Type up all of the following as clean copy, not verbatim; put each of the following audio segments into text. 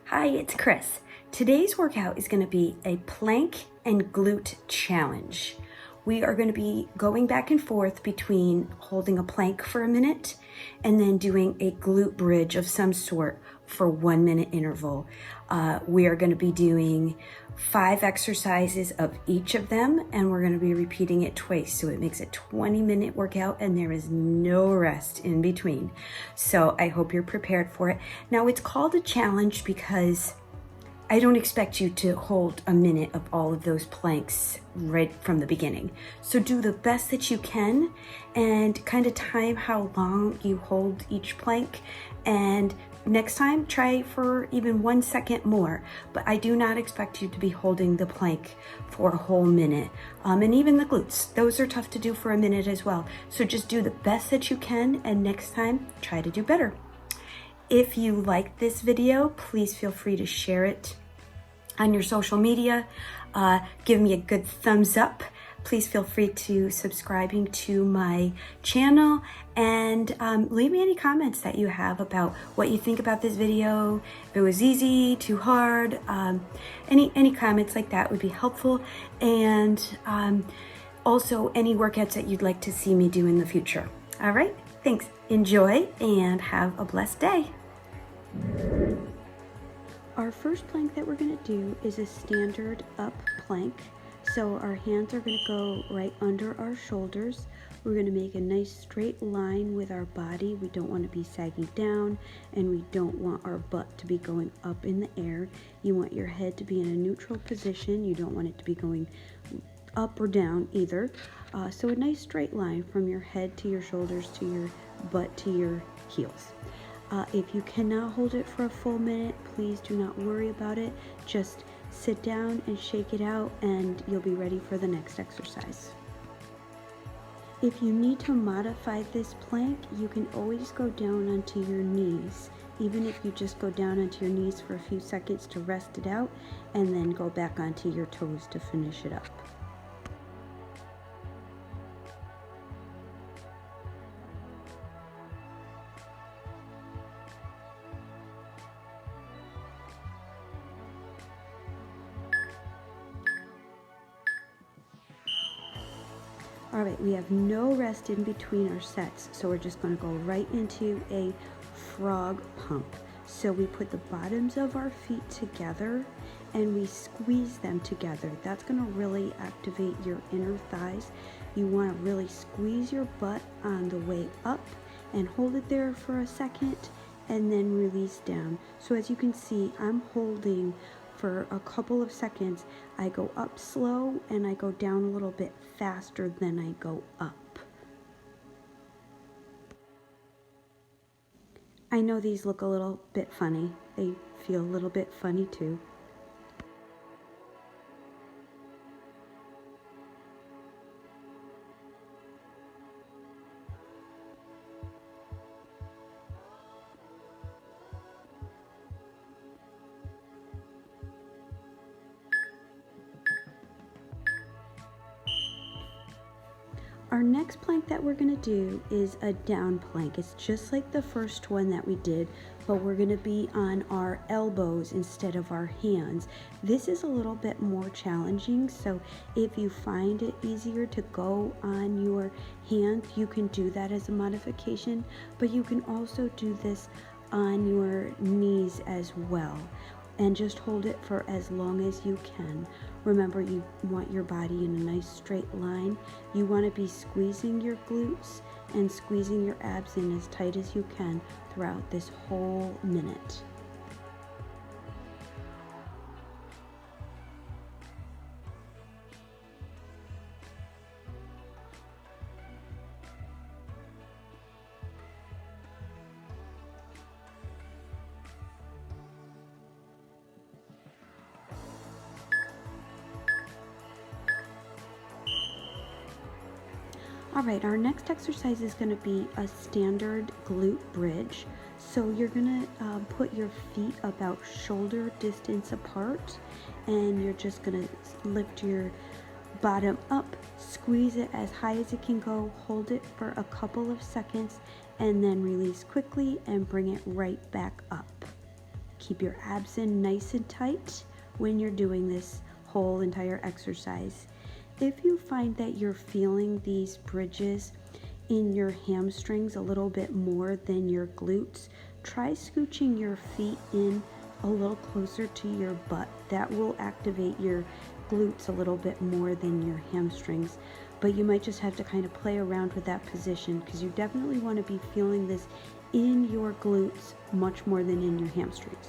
Hi, it's Chris. Today's workout is going to be a plank and glute challenge. We are going to be going back and forth between holding a plank for a minute and then doing a glute bridge of some sort for 1 minute interval. We are going to be doing 5 exercises of each of them, and we're going to be repeating it twice. So it makes a 20-minute workout and there is no rest in between. So I hope you're prepared for it. Now it's called a challenge because I don't expect you to hold a minute of all of those planks right from the beginning. So do the best that you can and kind of time how long you hold each plank. And next time, try for even 1 second more. But I do not expect you to be holding the plank for a whole minute. And even the glutes, those are tough to do for a minute as well. So just do the best that you can, and next time, try to do better. If you like this video, please feel free to share it on your social media. Give me a good thumbs up. Please feel free to subscribing to my channel and leave me any comments that you have about what you think about this video. If it was easy, too hard, any comments like that would be helpful. And also any workouts that you'd like to see me do in the future. All right, thanks. Enjoy and have a blessed day. Our first plank that we're going to do is a standard up plank. So our hands are going to go right under our shoulders. We're going to make a nice straight line with our body. We don't want to be sagging down, and we don't want our butt to be going up in the air. You want your head to be in a neutral position. You don't want it to be going up or down either. So a nice straight line from your head to your shoulders to your butt to your heels. If you cannot hold it for a full minute, please do not worry about it. Just sit down and shake it out and you'll be ready for the next exercise. If you need to modify this plank, you can always go down onto your knees. Even if you just go down onto your knees for a few seconds to rest it out and then go back onto your toes to finish it up. All right, we have no rest in between our sets, so we're just going to go right into a frog pump. So we put the bottoms of our feet together and we squeeze them together. That's going to really activate your inner thighs. You want to really squeeze your butt on the way up and hold it there for a second and then release down. So as you can see, I'm holding for a couple of seconds. I go up slow and I go down a little bit faster than I go up. I know these look a little bit funny. They feel a little bit funny too. Our next plank that we're going to do is a down plank. It's just like the first one that we did, but we're going to be on our elbows instead of our hands. This is a little bit more challenging, so if you find it easier to go on your hands, you can do that as a modification, but you can also do this on your knees as well. And just hold it for as long as you can. Remember, you want your body in a nice straight line. You want to be squeezing your glutes and squeezing your abs in as tight as you can throughout this whole minute. All right, our next exercise is going to be a standard glute bridge. So you're going to put your feet about shoulder distance apart, and you're just going to lift your bottom up, squeeze it as high as it can go, hold it for a couple of seconds, and then release quickly and bring it right back up. Keep your abs in nice and tight when you're doing this whole entire exercise. If you find that you're feeling these bridges in your hamstrings a little bit more than your glutes, try scooching your feet in a little closer to your butt. That will activate your glutes a little bit more than your hamstrings, but you might just have to kind of play around with that position because you definitely want to be feeling this in your glutes much more than in your hamstrings.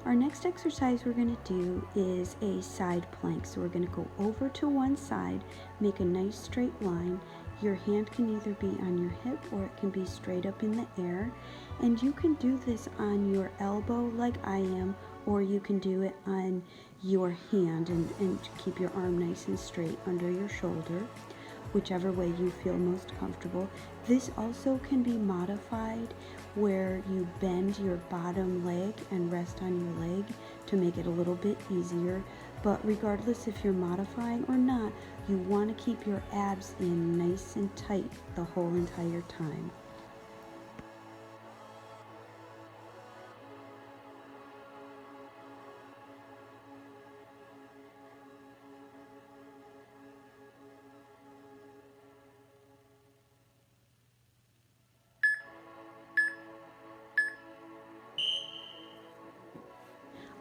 Our next exercise we're going to do is a side plank. So we're going to go over to one side, make a nice straight line. Your hand can either be on your hip or it can be straight up in the air. And you can do this on your elbow like I am, or you can do it on your hand and keep your arm nice and straight under your shoulder, whichever way you feel most comfortable. This also can be modified where you bend your bottom leg and rest on your leg to make it a little bit easier. But regardless if you're modifying or not, you want to keep your abs in nice and tight the whole entire time.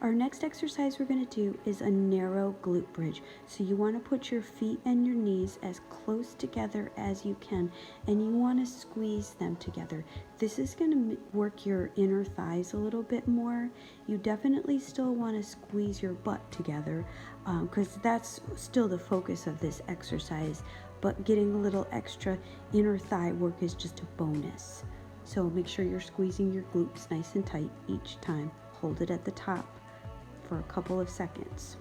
Our next exercise we're going to do is a narrow glute bridge. So you want to put your feet and your knees as close together as you can, and you want to squeeze them together. This is going to work your inner thighs a little bit more. You definitely still want to squeeze your butt together because that's still the focus of this exercise, but getting a little extra inner thigh work is just a bonus. So make sure you're squeezing your glutes nice and tight each time. Hold it at the top for a couple of seconds.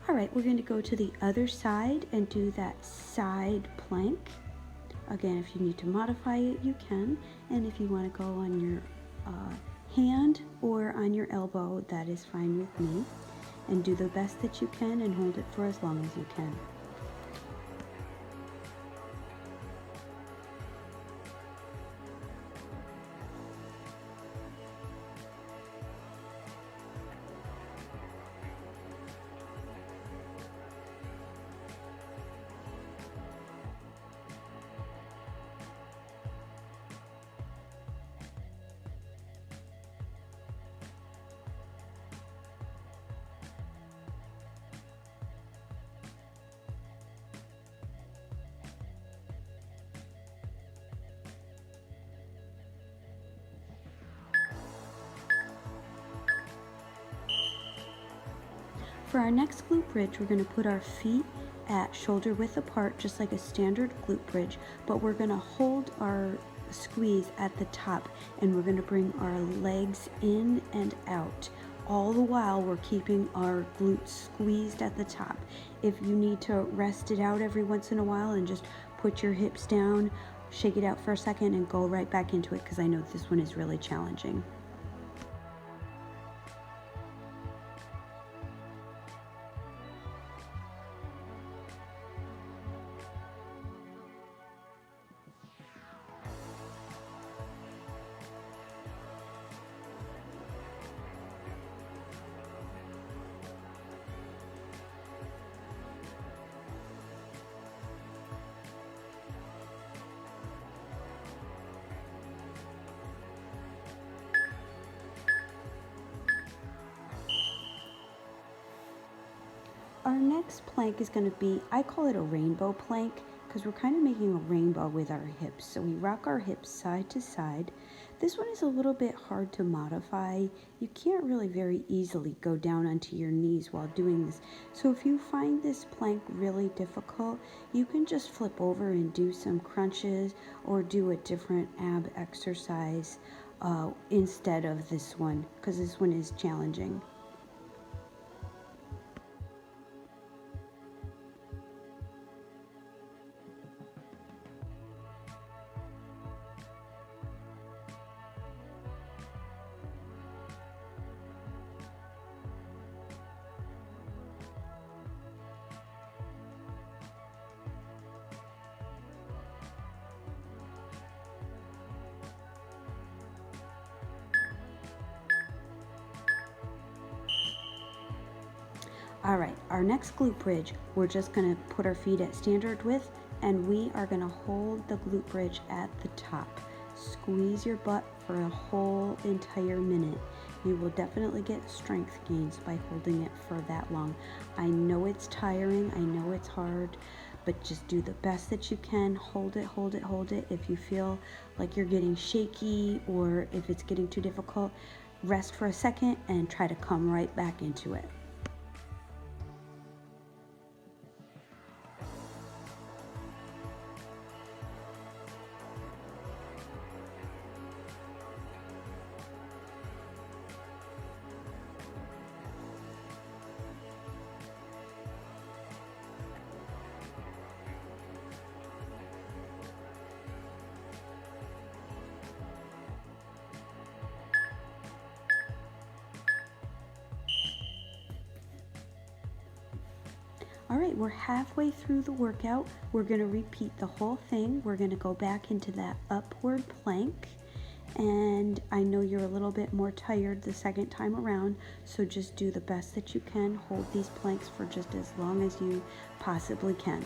All right, we're going to go to the other side and do that side plank. Again, if you need to modify it, you can. And if you want to go on your hand or on your elbow, that is fine with me. And do the best that you can and hold it for as long as you can. For our next glute bridge, we're going to put our feet at shoulder width apart, just like a standard glute bridge, but we're going to hold our squeeze at the top and we're going to bring our legs in and out. All the while we're keeping our glutes squeezed at the top. If you need to rest it out every once in a while and just put your hips down, shake it out for a second and go right back into it, because I know this one is really challenging. Our next plank is going to be, I call it a rainbow plank, because we're kind of making a rainbow with our hips. So we rock our hips side to side. This one is a little bit hard to modify. You can't really very easily go down onto your knees while doing this. So if you find this plank really difficult, you can just flip over and do some crunches or do a different ab exercise instead of this one, because this one is challenging. All right, our next glute bridge, we're just gonna put our feet at standard width and we are gonna hold the glute bridge at the top. Squeeze your butt for a whole entire minute. You will definitely get strength gains by holding it for that long. I know it's tiring, I know it's hard, but just do the best that you can. Hold it, hold it, hold it. If you feel like you're getting shaky or if it's getting too difficult, rest for a second and try to come right back into it. All right, we're halfway through the workout. We're gonna repeat the whole thing. We're gonna go back into that upward plank. And I know you're a little bit more tired the second time around, so just do the best that you can. Hold these planks for just as long as you possibly can.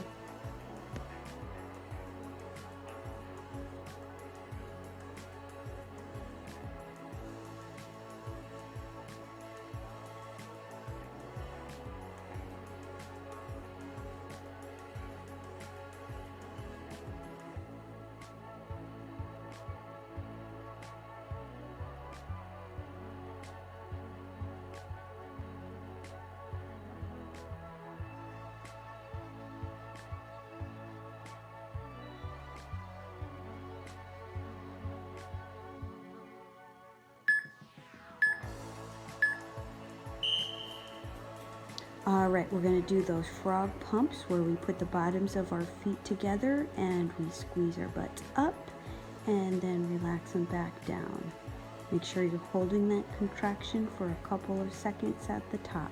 All right, we're gonna do those frog pumps where we put the bottoms of our feet together and we squeeze our butts up and then relax them back down. Make sure you're holding that contraction for a couple of seconds at the top.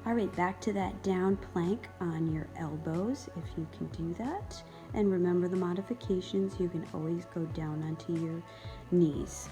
All right, back to that down plank on your elbows, if you can do that. And remember the modifications, you can always go down onto your knees.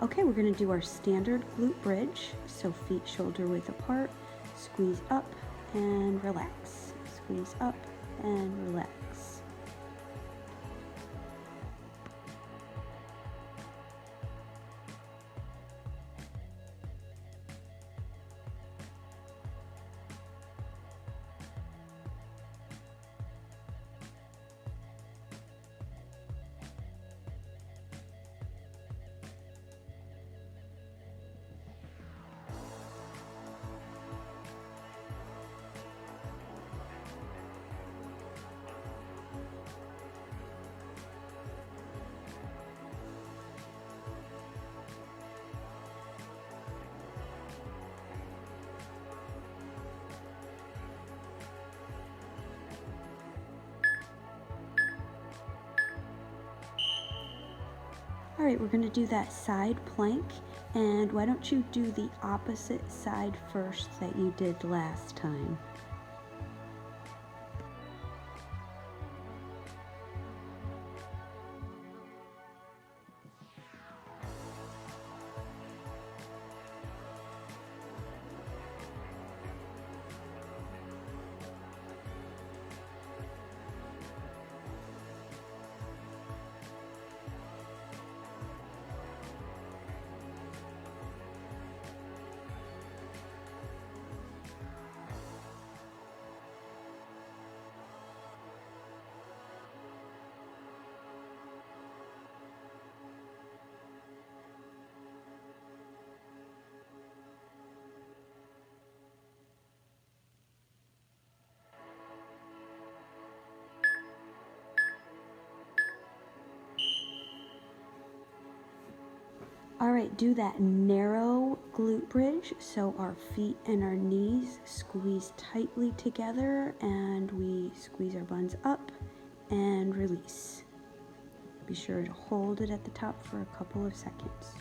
Okay, we're gonna do our standard glute bridge. So feet shoulder width apart, squeeze up and relax. Squeeze up and relax. All right, we're going to do that side plank, and why don't you do the opposite side first that you did last time. All right, do that narrow glute bridge so our feet and our knees squeeze tightly together, and we squeeze our buns up and release. Be sure to hold it at the top for a couple of seconds.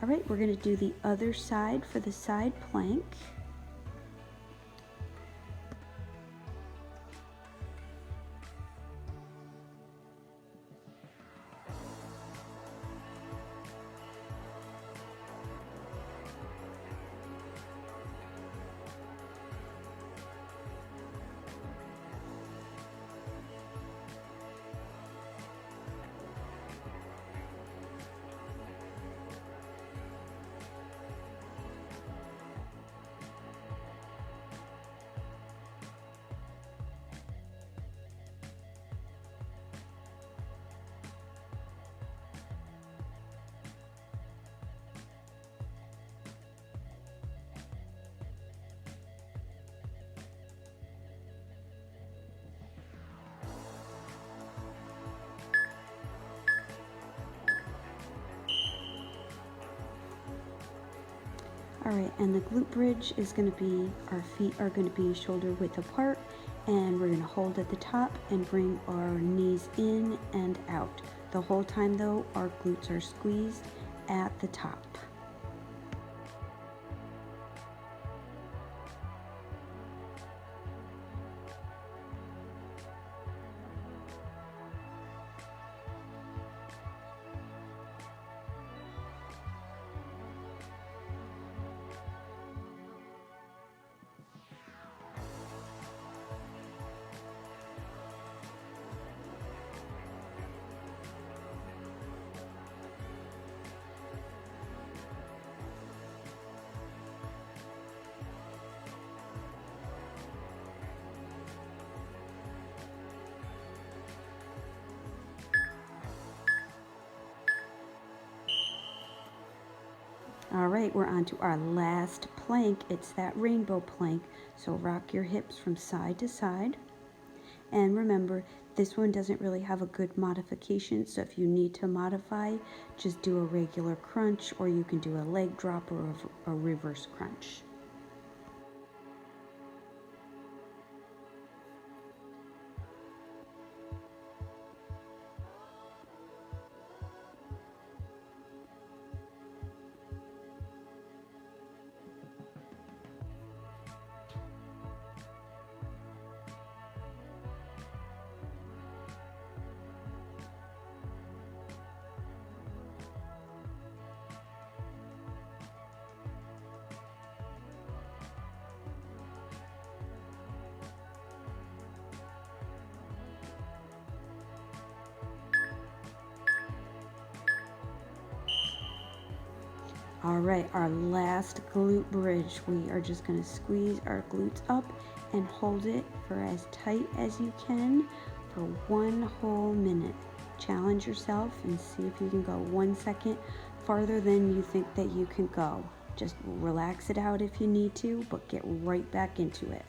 All right, we're going to do the other side for the side plank. All right, and the glute bridge is going to be, our feet are going to be shoulder width apart, and we're going to hold at the top and bring our knees in and out. The whole time though, our glutes are squeezed at the top. All right, we're on to our last plank. It's that rainbow plank. So rock your hips from side to side. And remember, This one doesn't really have a good modification, so if you need to modify, just do a regular crunch, or you can do a leg drop or a reverse crunch. All right, our last glute bridge. We are just gonna squeeze our glutes up and hold it for as tight as you can for 1 whole minute. Challenge yourself and see if you can go 1 second farther than you think that you can go. Just relax it out if you need to, but get right back into it.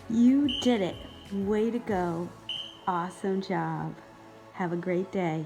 You did it. Way to go. Awesome job. Have a great day.